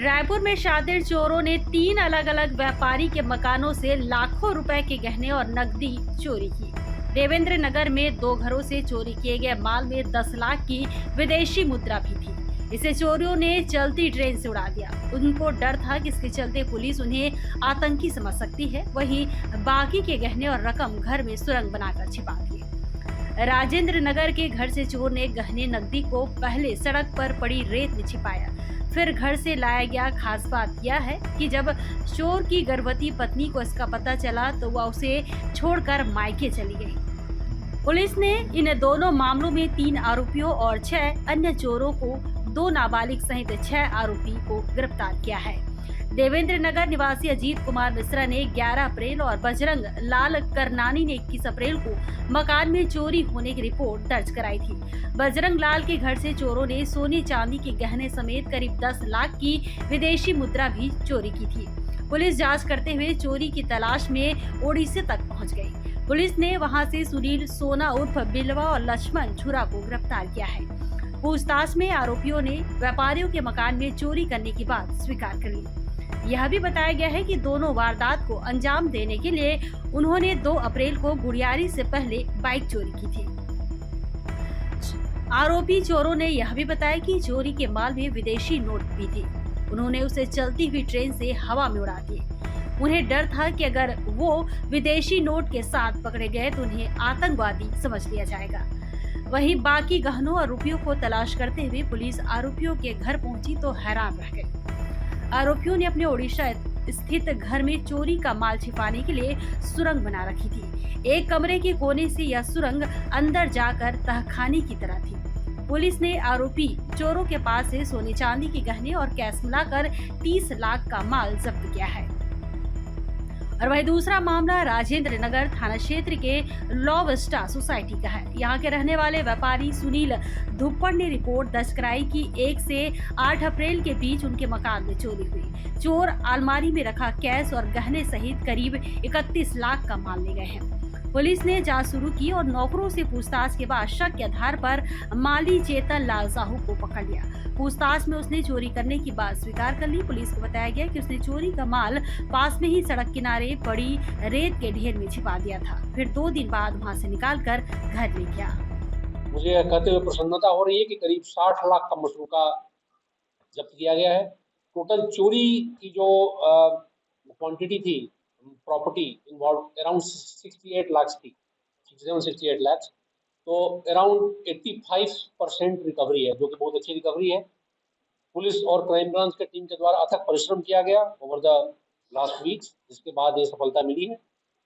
रायपुर में शातिर चोरों ने 3 अलग अलग व्यापारी के मकानों से लाखों रुपए के गहने और नकदी चोरी की। देवेंद्र नगर में 2 घरों से चोरी किए गए माल में 10 लाख की विदेशी मुद्रा भी थी। इसे चोरों ने चलती ट्रेन से उड़ा दिया। उनको डर था कि इसके चलते पुलिस उन्हें आतंकी समझ सकती है। वहीं बाकी के गहने और रकम घर में सुरंग बनाकर छिपा दिए। राजेंद्र नगर के घर से चोर ने गहने नकदी को पहले सड़क पर पड़ी रेत में छिपाया, फिर घर से लाया गया। खास बात यह है कि जब चोर की गर्भवती पत्नी को इसका पता चला तो वह उसे छोड़कर मायके चली गई। पुलिस ने इन दोनों मामलों में 3 आरोपियों और 6 अन्य चोरों को 2 नाबालिग सहित 6 आरोपी को गिरफ्तार किया है। देवेंद्र नगर निवासी अजीत कुमार मिश्रा ने 11 अप्रैल और बजरंग लाल करनानी ने 21 अप्रैल को मकान में चोरी होने की रिपोर्ट दर्ज कराई थी। बजरंग लाल के घर से चोरों ने सोने चांदी के गहने समेत करीब 10 लाख की विदेशी मुद्रा भी चोरी की थी। पुलिस जांच करते हुए चोरी की तलाश में ओडिशा तक पहुंच गई। पुलिस ने वहां से सुनील सोना उर्फ बिलवा और लक्ष्मण छुरा को गिरफ्तार किया है। पूछताछ में आरोपियों ने व्यापारियों के मकान में चोरी करने की बात स्वीकार कर ली। यह भी बताया गया है कि दोनों वारदात को अंजाम देने के लिए उन्होंने 2 अप्रैल को गुड़ियारी से पहले बाइक चोरी की थी। आरोपी चोरों ने यह भी बताया कि चोरी के माल में विदेशी नोट भी थे। उन्होंने उसे चलती हुई ट्रेन से हवा में उड़ा दिए। उन्हें डर था कि अगर वो विदेशी नोट के साथ पकड़े गए तो उन्हें आतंकवादी समझ लिया जाएगा। वहीं बाकी गहनों और रुपयों को तलाश करते हुए पुलिस आरोपियों के घर पहुंची तो हैरान रह गई। आरोपियों ने अपने ओडिशा स्थित घर में चोरी का माल छिपाने के लिए सुरंग बना रखी थी। एक कमरे के कोने से यह सुरंग अंदर जाकर तहखाने की तरह थी। पुलिस ने आरोपी चोरों के पास से सोने चांदी के गहने और कैश मिलाकर 30 लाख का माल जब्त किया है। और वही दूसरा मामला राजेंद्र नगर थाना क्षेत्र के लॉवस्टा सोसाइटी का है। यहाँ के रहने वाले व्यापारी सुनील धुप्पड़ ने रिपोर्ट दर्ज कराई कि 1 से 8 अप्रैल के बीच उनके मकान में चोरी हुई। चोर अलमारी में रखा कैश और गहने सहित करीब 31 लाख का माल ले गए हैं। पुलिस ने जांच शुरू की और नौकरों से पूछताछ के बाद शक के आधार पर माली चेतन लाल साहू को पकड़ लिया। पूछताछ में उसने चोरी करने की बात स्वीकार कर ली। पुलिस को बताया गया कि उसने चोरी का माल पास में ही सड़क किनारे पड़ी रेत के ढेर में छिपा दिया था, फिर 2 दिन बाद वहां से निकालकर घर ले गया। मुझे कहते हुए प्रसन्नता हो रही है कि करीब 60 लाख का मशरूका जब्त किया गया है। टोटल चोरी की जो क्वांटिटी थी, प्रॉपर्टी इन्वॉल्व अराउंड 68 लाख थी, 67-68 लाख। तो अराउंड 85% रिकवरी है, जो कि बहुत अच्छी रिकवरी है। पुलिस और क्राइम ब्रांच की टीम के द्वारा अथक परिश्रम किया गया ओवर द लास्ट वीक्स, जिसके बाद ये सफलता मिली है।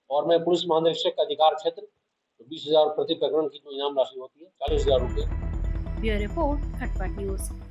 और मैं पुलिस महानिरीक्षक का अधिकार क्षेत्र, तो 20,000 प्रति प्रकरण की जो इनाम राशि होती है 40,000 रुपये। ब्यूरो रिपोर्ट खटपट न्यूज।